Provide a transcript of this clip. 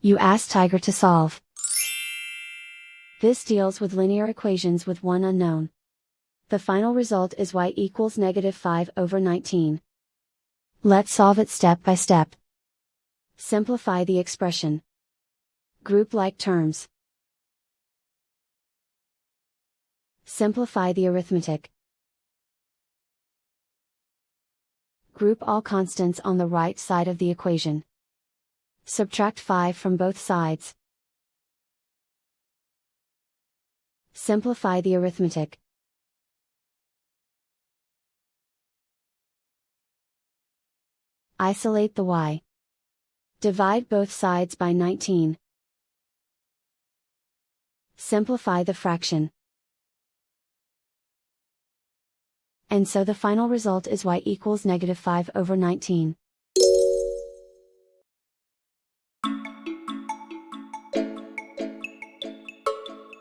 You ask Tiger to solve. This deals with linear equations with one unknown. The final result is y equals -5/19. Let's solve it step by step. Simplify the expression. Group like terms. Simplify the arithmetic. Group all constants on the right side of the equation. Subtract 5 from both sides. Simplify the arithmetic. Isolate the y. Divide both sides by 19. Simplify the fraction. And so the final result is y equals -5/19.